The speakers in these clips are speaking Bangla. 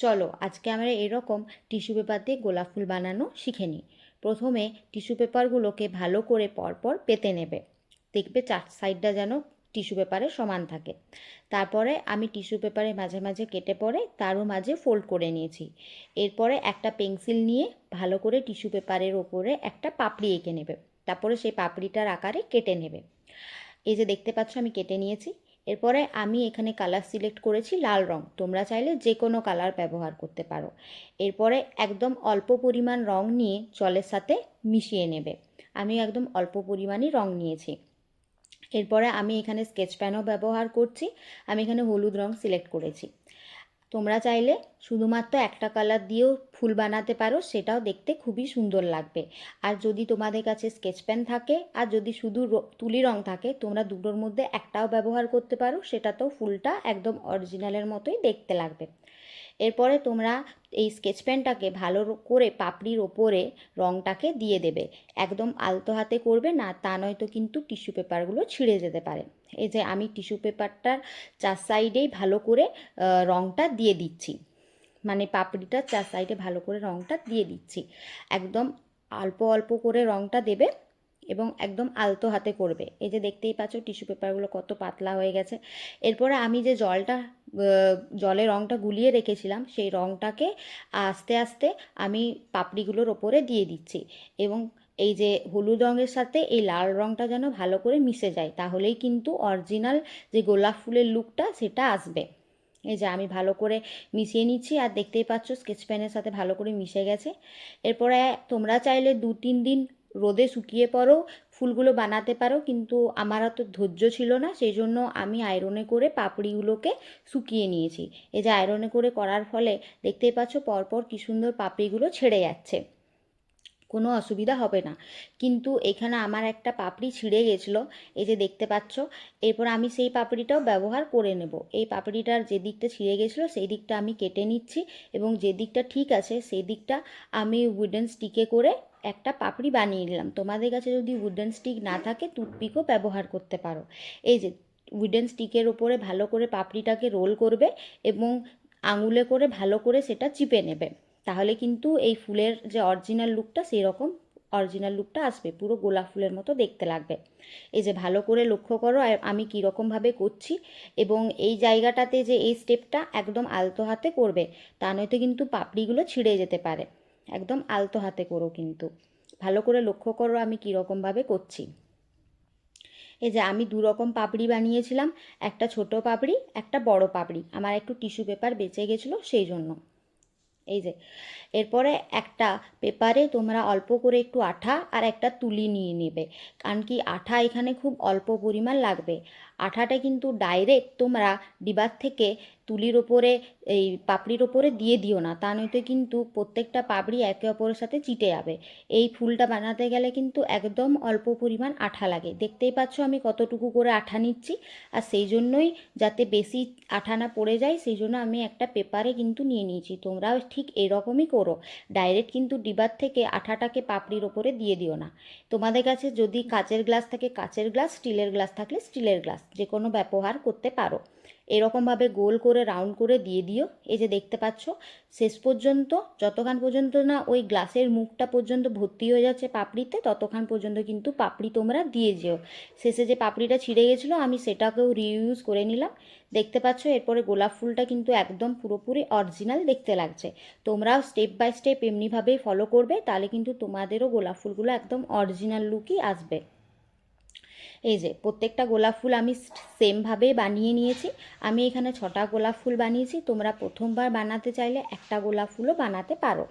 চলো আজকে আমরা এরকম টিস্যু পেপার দিয়ে গোলাপ ফুল বানানো শিখে নিই। প্রথমে টিস্যু পেপারগুলোকে ভালো করে পরপর পেতে নেবে। দেখবে চার সাইডটা যেন টিস্যু পেপারে সমান থাকে। তারপরে আমি টিস্যু পেপারে মাঝে মাঝে কেটে পরে তারও মাঝে ফোল্ড করে নিয়েছি। এরপরে একটা পেন্সিল নিয়ে ভালো করে টিস্যু পেপারের ওপরে একটা পাপড়ি এঁকে নেবে। তারপরে সেই পাপড়িটার আকারে কেটে নেবে। এই যে দেখতে পাচ্ছ আমি কেটে নিয়েছি। এরপরে আমি এখানে কালার সিলেক্ট করেছি লাল রং, তোমরা চাইলে যে কোনো কালার ব্যবহার করতে পারো। এরপরে একদম অল্প পরিমাণ রং নিয়ে জলের সাথে মিশিয়ে নেবে। আমি একদম অল্প পরিমাণই রং নিয়েছি। এরপরে আমি এখানে স্কেচ পেনও ব্যবহার করছি। আমি এখানে হলুদ রং সিলেক্ট করেছি। তোমরা চাইলে শুধুমাত্র একটা কালার দিয়েও ফুল বানাতে পারো, সেটাও দেখতে খুবই সুন্দর লাগবে। আর যদি তোমাদের কাছে স্কেচ পেন থাকে আর যদি শুধু তুলি রং থাকে, তোমরা দুটোর মধ্যে একটাও ব্যবহার করতে পারো, সেটাতেও ফুলটা একদম অরিজিনালের মতোই দেখতে লাগবে। এরপরে তোমরা এই স্কেচ পেনটাকে ভালো করে পাপড়ির ওপরে রংটাকে দিয়ে দেবে। একদম আলতো হাতে করবে না, তা নয়তো কিন্তু টিস্যু পেপারগুলো ছিঁড়ে যেতে পারে। এই যে আমি টিস্যু পেপারটার চার সাইডেই ভালো করে রংটা দিয়ে দিচ্ছি, মানে পাপড়িটার চার সাইডে ভালো করে রংটা দিয়ে দিচ্ছি। একদম অল্প অল্প করে রংটা দেবে এবং একদম আলতো হাতে করবে। এই যে দেখতেই পাচ্ছ টিস্যু পেপারগুলো কত পাতলা হয়ে গেছে। এরপরে আমি যে জলে রংটা গুলিয়ে রেখেছিলাম, সেই রংটাকে আস্তে আস্তে আমি পাপড়িগুলোর ওপরে দিয়ে দিচ্ছি। এবং এই যে হলুদ রঙের সাথে এই লাল রংটা যেন ভালো করে মিশে যায়, তাহলেই কিন্তু অরিজিনাল যে গোলাপ ফুলের লুকটা সেটা আসবে। এই যে আমি ভালো করে মিশিয়ে নিচ্ছি, আর দেখতেই পাচ্ছ স্কেচ পেনের সাথে ভালো করে মিশে গেছে। এরপরে তোমরা চাইলে 2-3 দিন রোদে শুকিয়ে পরেও ফুলগুলো বানাতে পারো, কিন্তু আমার অত ধৈর্য ছিল না, সেই জন্য আমি আয়রনে করে পাপড়িগুলোকে শুকিয়ে নিয়েছি। এই যে আয়রনে করে করার ফলে দেখতেই পাচ্ছ পরপর কী সুন্দর পাপড়িগুলো ছেড়ে যাচ্ছে, কোনো অসুবিধা হবে না। কিন্তু এখানে আমার একটা পাপড়ি ছিঁড়ে গেছিলো, এই যে দেখতে পাচ্ছ। এরপর আমি সেই পাপড়িটাও ব্যবহার করে নেব। এই পাপড়িটার যে দিকটা ছিঁড়ে গেছিলো সেই দিকটা আমি কেটে নিচ্ছি, এবং যে দিকটা ঠিক আছে সেই দিকটা আমি উডেন স্টিকে করে একটা পাপড়ি বানিয়ে নিলাম। তোমাদের কাছে যদি উডেন স্টিক না থাকে টুথপিকও ব্যবহার করতে পারো। এই যে উডেন স্টিকের ওপরে ভালো করে পাপড়িটাকে রোল করবে এবং আঙুলে করে ভালো করে সেটা চিপে নেবে। তাহলে কিন্তু এই ফুলের যে অরিজিনাল লুকটা সেই রকম অরিজিনাল লুকটা আসবে, পুরো গোলাপ ফুলের মতো দেখতে লাগবে। এই যে ভালো করে লক্ষ্য করো আমি কীরকমভাবে করছি, এবং এই জায়গাটাতে যে এই স্টেপটা একদম আলতো হাতে করবে, তা নয়তো কিন্তু পাপড়িগুলো ছিঁড়ে যেতে পারে। একদম আলতো হাতে করো, কিন্তু ভালো করে লক্ষ্য করো আমি কীরকমভাবে করছি। এই যে আমি দু রকম পাপড়ি বানিয়েছিলাম, একটা ছোট পাপড়ি একটা বড় পাপড়ি। আমার একটু টিস্যু পেপার বেঁচে গেছিলো সেই জন্য। এই যে এরপরে একটা পেপারে তোমরা অল্প করে একটু আঠা আর একটা তুলি নিয়ে নেবে, কারণ কি আঠা এখানে খুব অল্প পরিমাণ লাগবে। আঠাটা কিন্তু ডাইরেক্ট তোমরা ডিবার থেকে তুলির ওপরে এই পাপড়ির ওপরে দিয়ে দিও না, তা নয়তো কিন্তু প্রত্যেকটা পাপড়ি একে অপরের সাথে চিটে যাবে। এই ফুলটা বানাতে গেলে কিন্তু একদম অল্প পরিমাণ আঠা লাগে। দেখতেই পাচ্ছ আমি কতটুকু করে আঠা নিচ্ছি, আর সেই জন্যই যাতে বেশি আঠা না পড়ে যায় সেই জন্য আমি একটা পেপারে কিন্তু নিয়ে নিয়েছি। তোমরাও ঠিক এরকমই করো, ডাইরেক্ট কিন্তু ডিবার থেকে আঠাটাকে পাপড়ির ওপরে দিয়ে দিও না। তোমাদের কাছে যদি কাচের গ্লাস থাকে কাচের গ্লাস, স্টিলের গ্লাস থাকলে স্টিলের গ্লাস যে কোনো ব্যবহার করতে পারো। এরকমভাবে গোল করে রাউন্ড করে দিয়ে দিও। এই যে দেখতে পাচ্ছ শেষ পর্যন্ত যতক্ষণ পর্যন্ত না ওই গ্লাসের মুখটা পর্যন্ত ভর্তি হয়ে যাচ্ছে পাপড়িতে, ততক্ষণ পর্যন্ত কিন্তু পাপড়ি তোমরা দিয়ে যেও। শেষে যে পাপড়িটা ছিঁড়ে গেছিলো আমি সেটাকেও রিইউজ করে নিলাম। দেখতে পাচ্ছ এরপরে গোলাপ ফুলটা কিন্তু একদম পুরোপুরি অরিজিনাল দেখতে লাগছে। তোমরাও স্টেপ বাই স্টেপ এমনিভাবেই ফলো করবে, তাহলে কিন্তু তোমাদেরও গোলাপ ফুলগুলো একদম অরিজিনাল লুকই আসবে। এই যে প্রত্যেকটা গোলাপ ফুল আমি সেমভাবেই বানিয়ে নিয়েছি। আমি এখানে 6টা গোলাপ ফুল বানিয়েছি, তোমরা প্রথমবার বানাতে চাইলে একটা গোলাপ ফুলও বানাতে পারো।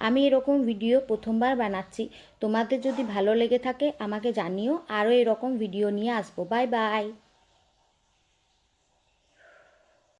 আমি এরকম ভিডিও প্রথমবার বানাচ্ছি, তোমাদের যদি ভালো লেগে থাকে আমাকে জানিও, আরও এরকম ভিডিও নিয়ে আসবো। Bye bye.